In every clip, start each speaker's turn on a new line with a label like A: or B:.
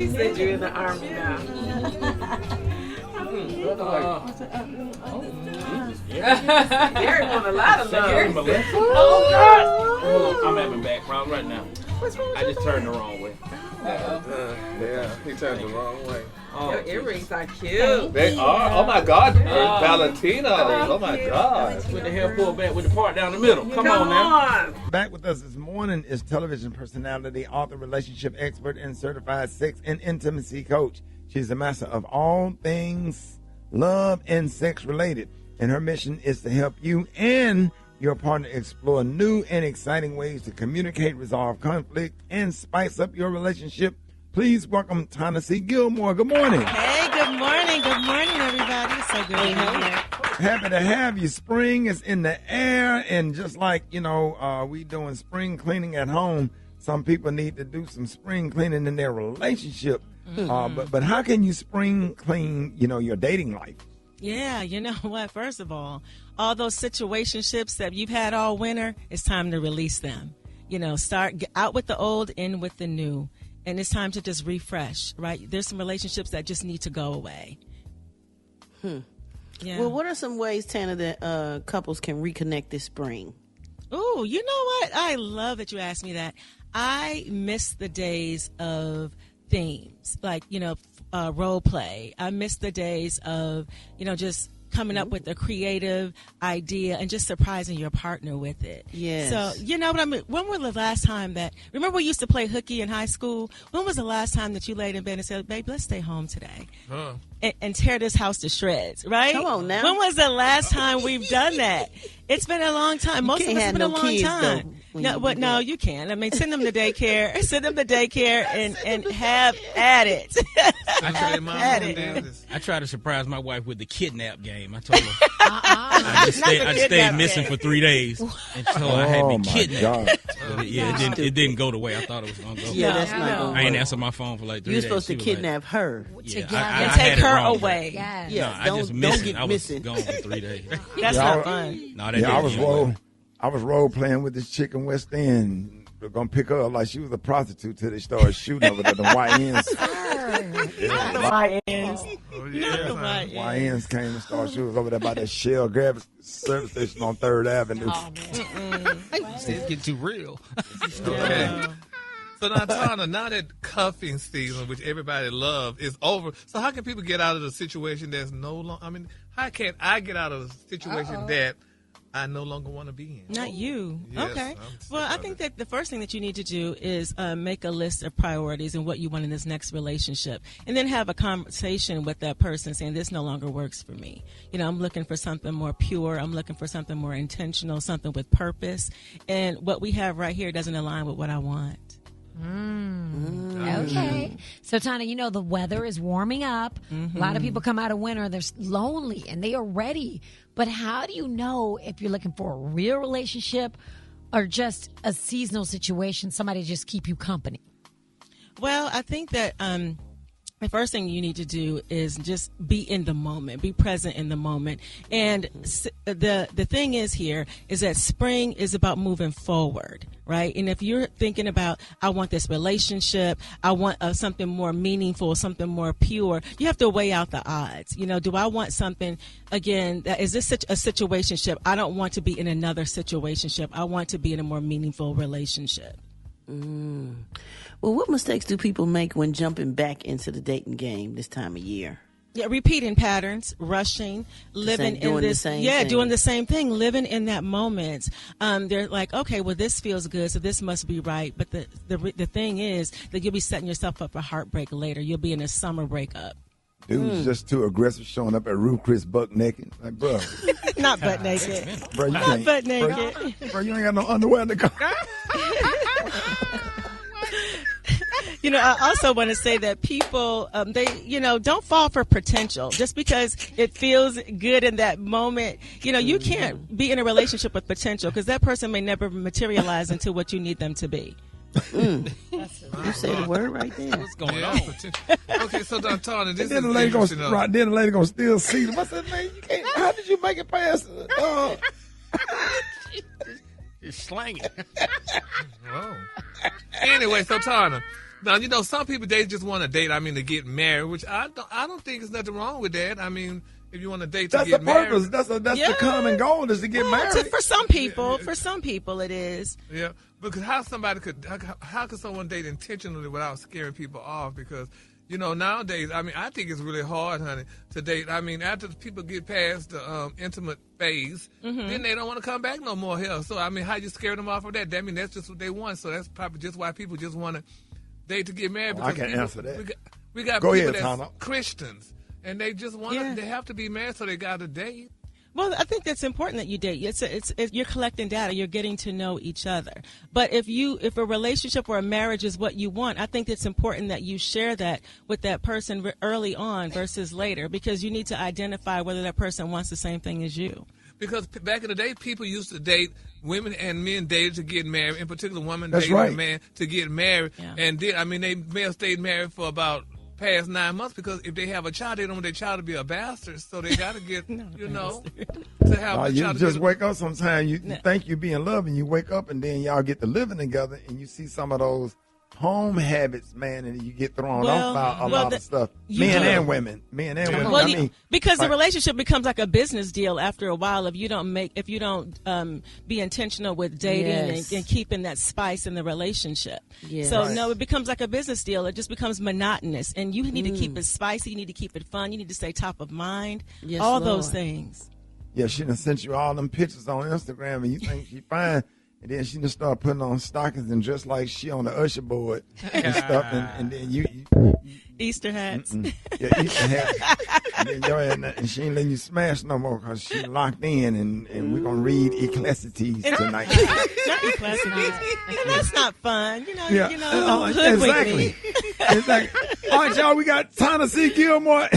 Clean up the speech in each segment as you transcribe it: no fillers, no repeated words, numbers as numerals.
A: He said you're in the Army now. Gary want a lot of love.
B: Oh, God. Hold on, I'm having back problems right now.
A: What's wrong with
B: I just turned the wrong way.
C: Yeah, he turned the wrong way.
A: Your earrings are cute.
C: They are. Oh my God, Valentino. Oh my God.
B: With the hair pulled back with the part down the middle. Come on now.
D: Back with us this morning is television personality, author, relationship expert, and certified sex and intimacy coach. She's the master of all things love and sex related. And her mission is to help you and your partner explore new and exciting ways to communicate, resolve conflict, and spice up your relationship. Please welcome Ta-Nehisi Gilmore. Good morning.
E: Hey, good morning. Good morning, everybody. So good to be here.
D: Happy to have you. Spring is in the air, and just like, we doing spring cleaning at home, some people need to do some spring cleaning in their relationship. But how can you spring clean, your dating life?
E: Yeah, you know what? First of all those situationships that you've had all winter, it's time to release them. Start out with the old, in with the new. And it's time to just refresh, right? There's some relationships that just need to go away. Yeah.
F: Well, what are some ways, Tana, that couples can reconnect this spring?
E: Oh, you know what? I love that you asked me that. I miss the days of themes, like, role play. I miss the days of, just coming up with a creative idea and just surprising your partner with it.
F: Yes.
E: So, you know what I mean? When was the last time remember we used to play hooky in high school? When was the last time that you laid in bed and said, babe, let's stay home today and tear this house to shreds, right?
F: Come on now.
E: When was the last time we've done that? It's been a long time. Most of us have been a long time. No, you can't. I mean, send them to daycare. And have at it.
B: I tried to surprise my wife with the kidnap game. I told her I stayed missing for 3 days, and so I had been kidnapped. It didn't go the way I thought it was going to go.
F: Yeah, that's not going to
B: I ain't answered my phone for like 3 days.
F: You're supposed to kidnap her.
E: And take her away.
F: Yes.
B: No, I just missed it. I was gone for 3 days.
E: That's not fun.
B: No,
D: I was role playing with this chick in West End. We're gonna pick her up like she was a prostitute till they started shooting over there. The YNs.
E: Not the YNs. Not the YNs.
D: YNs came and started shooting over there by that Shell Grab service station on 3rd Avenue.
G: Oh, man. It's getting too real.
C: Okay. So now, Tana, now that cuffing season, which everybody loves, is over. So how can people get out of the situation that's no longer? I mean, how can I get out of a situation that I no longer want to be in?
E: Not you.
C: Yes,
E: okay. Well, I think that the first thing that you need to do is make a list of priorities and what you want in this next relationship, and then have a conversation with that person saying, this no longer works for me. I'm looking for something more pure. I'm looking for something more intentional, something with purpose. And what we have right here doesn't align with what I want.
H: Okay. So, Tana, the weather is warming up. A lot of people come out of winter. They're lonely and they are ready. But how do you know if you're looking for a real relationship or just a seasonal situation, somebody just keep you company?
E: Well, I think that the first thing you need to do is just be in the moment, be present in the moment. And the thing is here is that spring is about moving forward, right? And if you're thinking about, I want this relationship, I want something more meaningful, something more pure, you have to weigh out the odds. Do I want something, again, is this such a situationship? I don't want to be in another situationship. I want to be in a more meaningful relationship.
F: Well, what mistakes do people make when jumping back into the dating game this time of year?
E: Yeah, repeating patterns, rushing, living in this. Doing the same thing, living in that moment. They're like, okay, well, this feels good, so this must be right. But the thing is that you'll be setting yourself up for heartbreak later. You'll be in a summer breakup.
D: Dude's just too aggressive, showing up at Ruth Chris buck naked. Like, bro.
E: Not butt naked.
D: Bro, you
E: Not butt naked.
D: Bro, you ain't got no underwear to go.
E: I also want to say that people, don't fall for potential. Just because it feels good in that moment, you can't be in a relationship with potential because that person may never materialize into what you need them to be.
F: You say the word right there.
G: What's going on?
C: Okay, so Tana, this
D: then
C: is
D: the lady gonna
C: interesting.
D: then the lady gonna still see them. I said, man, you can't. How did you make it past?
G: You're slanging.
C: Whoa. Anyway, so Tana, Now, you know, some people, they just want to date, to get married, which I don't think there's nothing wrong with that. If you want to date to get married.
D: That's the purpose. That's the common goal is to get married.
E: For some people it is.
C: Yeah, because how could someone date intentionally without scaring people off? Because, you know, nowadays, I think it's really hard, honey, to date. After people get past the intimate phase, then they don't want to come back no more here. So, how you scare them off of that? That's just what they want. So that's probably just why people just want to date to get married. Because
D: I can't answer that.
C: We got
D: Go
C: people
D: ahead,
C: that's
D: Tana.
C: Christians, and they just want they have to be married, so they got to date.
E: Well, I think that's important that you date. It's you're collecting data. You're getting to know each other. But if a relationship or a marriage is what you want, I think it's important that you share that with that person early on versus later, because you need to identify whether that person wants the same thing as you.
C: Because back in the day, people used to date, women and men dated to get married. In particular, women dated a man to get married. Yeah. And then, they may have stayed married for about past 9 months, because if they have a child, they don't want their child to be a bastard. So they got to get, to have a child.
D: You just wake up sometimes, you think you be in love, and you wake up, and then y'all get to living together, and you see some of those home habits, man, and you get thrown off by a lot of stuff. Men and women.
E: Well, because the relationship becomes like a business deal after a while if you don't be intentional with dating and keeping that spice in the relationship. Yes. So no, it becomes like a business deal. It just becomes monotonous, and you need to keep it spicy. You need to keep it fun. You need to stay top of mind. Yes, all those things.
D: Yeah, she done sent you all them pictures on Instagram, and you think she fine. And then she just started putting on stockings and dressed like she on the usher board and stuff. And then you
E: Easter hats.
D: Yeah, Easter hats. And she ain't letting you smash no more because she locked in. And we're going to read Ecclesiastes tonight.
E: Not Ecclesiastes. That's not fun.
D: Exactly. All right, y'all, we got Tennessee Gilmore.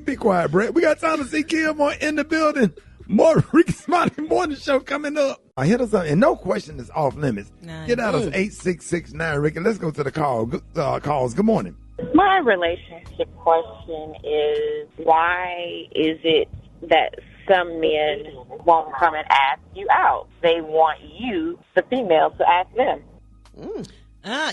D: Be quiet, Brett. We got Tennessee Gilmore in the building. More Rickey Smiley Morning Show coming up. Hit us up, and no question is off limits. Get out of 8669, Rickey. Let's go to the calls. Good morning.
I: My relationship question is, why is it that some men won't come and ask you out? They want you, the female, to ask them.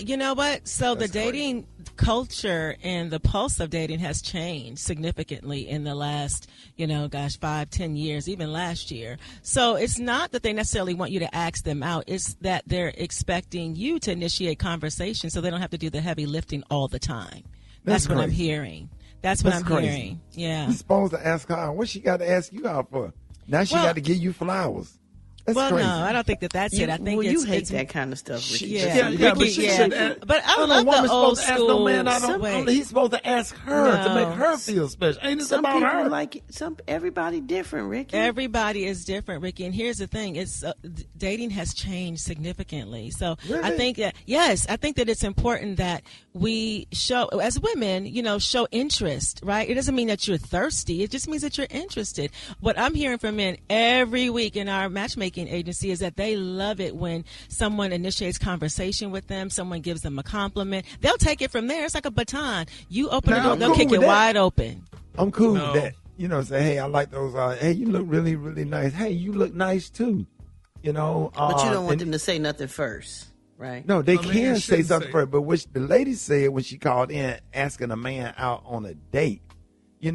E: You know what? So the dating culture and the pulse of dating has changed significantly in the last, 5-10 years, even last year. So it's not that they necessarily want you to ask them out. It's that they're expecting you to initiate conversation so they don't have to do the heavy lifting all the time. That's what I'm hearing. That's what I'm hearing. Yeah.
D: You're supposed to ask her out. What she got to ask you out for? Now she got to give you flowers. That's crazy.
E: No, I don't think that's it. I think
F: you hate that kind of stuff, Rickey.
E: But I love the old school.
D: He's supposed to ask her to make her feel special. Ain't it about her?
F: Everybody different, Rickey.
E: Everybody is different, Rickey. And here's the thing: dating has changed significantly. So really? I think that it's important that we show, as women, show interest. Right? It doesn't mean that you're thirsty. It just means that you're interested. What I'm hearing from men every week in our matchmaking agency is that they love it when someone initiates conversation with them, someone gives them a compliment. They'll take it from there. It's like a baton. You open the door, they'll kick it wide open.
D: I'm cool with that. Say, hey, I like those. Hey, you look really, really nice. Hey, you look nice too. But
F: you don't want them to say nothing first, right?
D: No, they can say something first. But what the lady said when she called in asking a man out on a date,
E: she's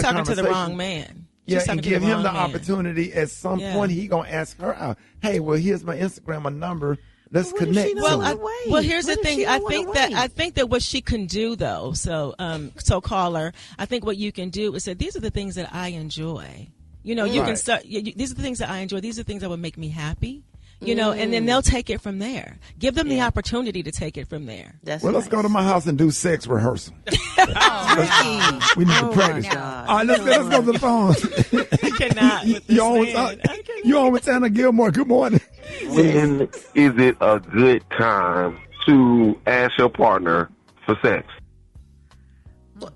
E: talking to the wrong man.
D: And give him the opportunity. At some point, he gonna ask her out. Hey, well, here's my Instagram, number. Let's connect.
E: Well, here's the thing. I think that what she can do, though. So caller, I think what you can do is say, these are the things that I enjoy. You can start. These are the things that I enjoy. These are the things that would make me happy. And then they'll take it from there. Give them the opportunity to take it from there.
D: Let's go to my house and do sex rehearsal. We need to practice. All right, let's go to the phone.
E: I cannot.
D: You on with Tanner Gilmore. Good morning.
J: When is it a good time to ask your partner for sex?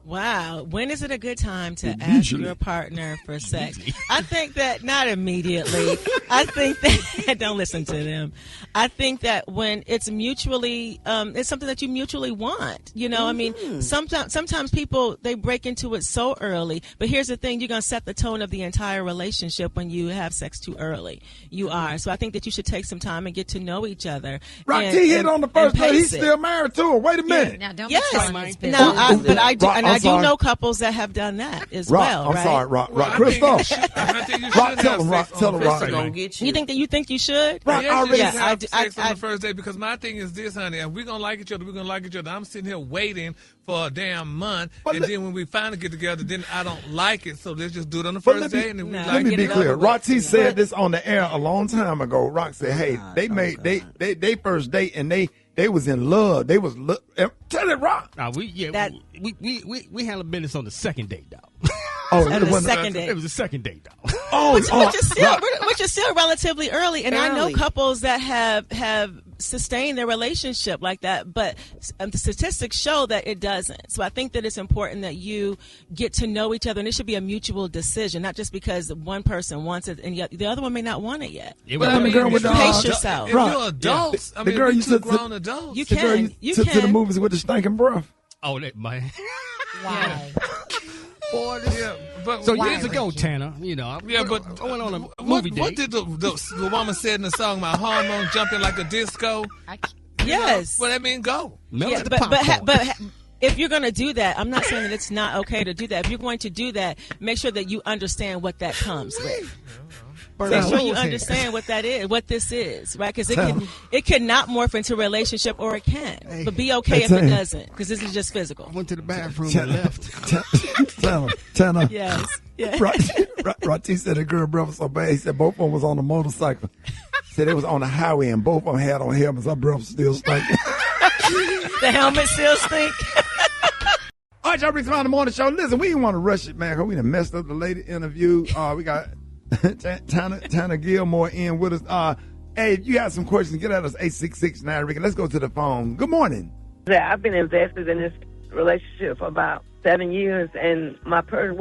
E: Wow. When is it a good time to ask your partner for sex? I think that not immediately. I think that don't listen to them. I think that when it's mutually, it's something that you mutually want. You know, I mean, sometimes people, they break into it so early. But here's the thing. You're going to set the tone of the entire relationship when you have sex too early. You are. So I think that you should take some time and get to know each other.
D: Roxy hit on the first day. He's still married to her. Wait a minute.
H: Now, don't
E: Yes.
H: be telling his business.
E: No, but I do, and I do
D: sorry.
E: know couples that have done that as
D: Rock,
E: well,
D: I'm
E: right?
D: sorry, Rock.
C: Well,
D: Christoph.
C: I think you should
D: Rock,
C: have
D: tell him,
C: sex
D: Rock. Tell
C: on
D: him,
C: the
D: Rock.
C: first
F: Gonna
C: date.
F: get
E: You think you should?
D: Rock,
C: Yes,
D: I
C: you
D: already-
C: should have
E: I-
C: sex on the first day, because my thing is this, honey. If we're gonna like each other, we're gonna like each other. I'm sitting here waiting for a damn month, and then when we finally get together, then I don't like it. So let's just do it on the
D: But
C: first day, and then we
E: no.
C: like
D: Let me
C: it.
D: be
C: it's
D: clear.
C: over with.
D: Roxy said this on the air a long time ago. Rock said, "Hey, they first date and they was in love. They was tell it, Rock.
G: We handled business on the second date, dog.
D: Oh,
E: On the second date.
G: It was the second date, dog.
E: Which is still relatively early, and I know couples that have sustained their relationship like that, but the statistics show that it doesn't. So I think that it's important that you get to know each other, and it should be a mutual decision, not just because one person wants it and yet the other one may not want it yet.
C: But I mean,
D: girl with the
E: pace yourself.
C: If you're adults, I
D: The
C: mean,
D: girl
C: we
D: you
C: two
D: took
C: grown adults.
E: You
D: The girl
E: can. You
D: took to the
E: can.
D: movies with the stinking breath.
G: Oh, that man.
H: Wow.
G: Boy,
C: But
G: so
C: why-
G: years ago, Tanner, I went on a movie date.
C: What did the woman said in the song, "My hormone jumping like a disco"?
E: Yes.
C: Well, that mean go.
E: Yeah, but if you're going to do that, I'm not saying that it's not okay to do that. If you're going to do that, make sure that you understand what that comes with. Make sure you understand what that is, what this is, right? Because it can not morph into a relationship, or it can. But be okay if it doesn't, because this is just physical.
G: I went to the bathroom and left.
D: Tanner.
E: Yes. Yeah.
D: Roxy said the girl breath was so bad. He said both of them was on a motorcycle. Said they was on the highway and both of them had on helmets. Her breath was still stinking.
E: The helmet still stink.
D: All right, y'all, Rickey Smiley Morning Show. Listen, we didn't want to rush it, man, because we done messed up the lady interview. We got Tanner Gilmore in with us. Hey, if you got some questions, get at us, 866-9, Rickey. Let's go to the phone. Good morning.
A: Yeah, I've been invested in this relationship for about 7 years, and my person's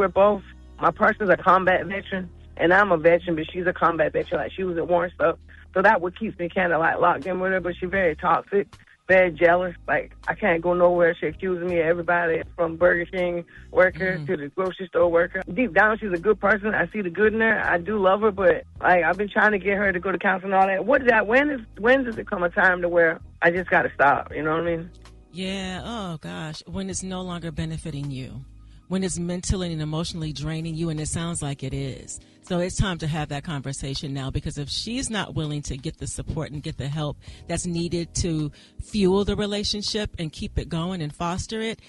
A: a combat veteran, and I'm a veteran, but she's a combat veteran. Like, she was at war and stuff. So that what keeps me kind of like locked in with her, but she's very toxic, very jealous. Like, I can't go nowhere. She accuses me of everybody, from Burger King worker to the grocery store worker. Deep down, she's a good person. I see the good in her. I do love her, but like, I've been trying to get her to go to counseling and all that. When does it come a time to where I just got to stop? You know what I mean?
E: Yeah. Oh, gosh. When it's no longer benefiting you. When it's mentally and emotionally draining you, and it sounds like it is. So it's time to have that conversation now, because if she's not willing to get the support and get the help that's needed to fuel the relationship and keep it going and foster it,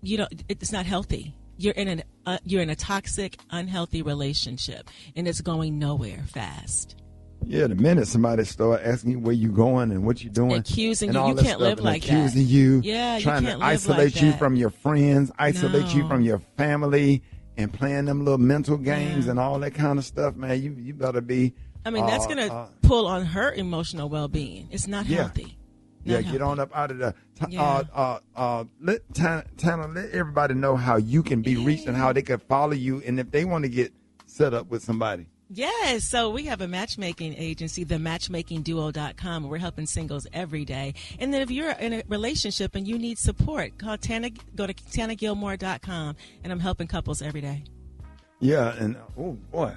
E: it's not healthy. You're in a toxic, unhealthy relationship, and it's going nowhere fast.
D: Yeah, the minute somebody start asking you where you going and what you doing,
E: accusing
D: and
E: you,
D: all
E: you
D: that
E: can't
D: stuff,
E: live
D: and
E: like that.
D: accusing you,
E: Yeah, you
D: trying
E: can't
D: to
E: live
D: isolate
E: like
D: you
E: that.
D: from your friends, isolate you
E: No.
D: from your family, and playing them little mental games and all that kind of stuff, man. You better be.
E: I mean, that's going to pull on her emotional well-being. It's not healthy. Not
D: Get on up out of there.
E: Yeah.
D: Let Tanner, let everybody know how you can be reached and how they can follow you, and if they want to get set up with somebody.
E: Yes, so we have a matchmaking agency, thematchmakingduo.com. We're helping singles every day. And then if you're in a relationship and you need support, go to TannerGilmore.com, and I'm helping couples every day.
D: Yeah, and oh boy,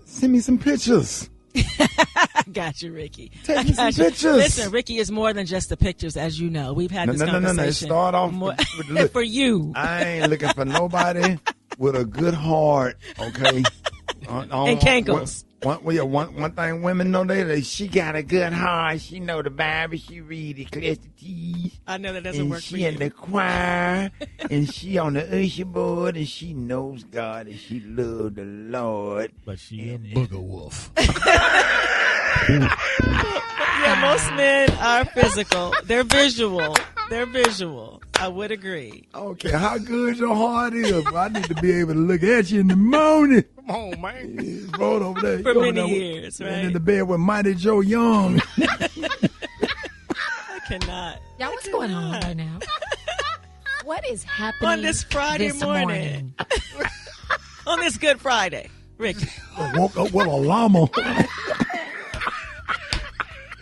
D: send me some pictures.
E: I got you, Rickey.
D: Take me some pictures.
E: Listen, Rickey is more than just the pictures, as you know. We've had this conversation.
D: No. Start off
E: with for you.
D: I ain't looking for nobody with a good heart, okay?
E: And cankles.
D: One thing women know, she got a good heart. She know the Bible. She read Ecclesiastes.
E: I know that doesn't work for you.
D: She in the choir, and she on the usher board, and she knows God, and she love the Lord.
G: But she a booger wolf.
E: Yeah, most men are physical. They're visual. I would agree.
D: Okay, how good your heart is. I need to be able to look at you in the morning.
G: Come on, man.
D: Roll over there.
E: For many years, right?
D: And in the bed with Mighty Joe Young.
E: I cannot.
H: Yeah, what's going on right now? What is happening
E: on this Friday morning? On this Good Friday, Ricky.
K: I woke up with a llama.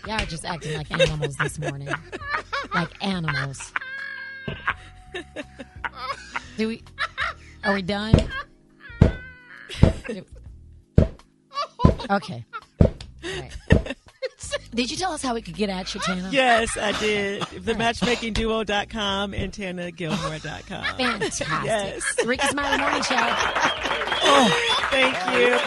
H: Y'all are just acting like animals this morning. Like animals. Are we done? Okay. All right. Did you tell us how we could get at you, Tana?
E: Yes, I did. TheMatchmakingDuo.com and TanaGilmore.com.
H: Fantastic.
E: Yes.
H: Rickey Smiley Morning Show.
E: Oh, thank you.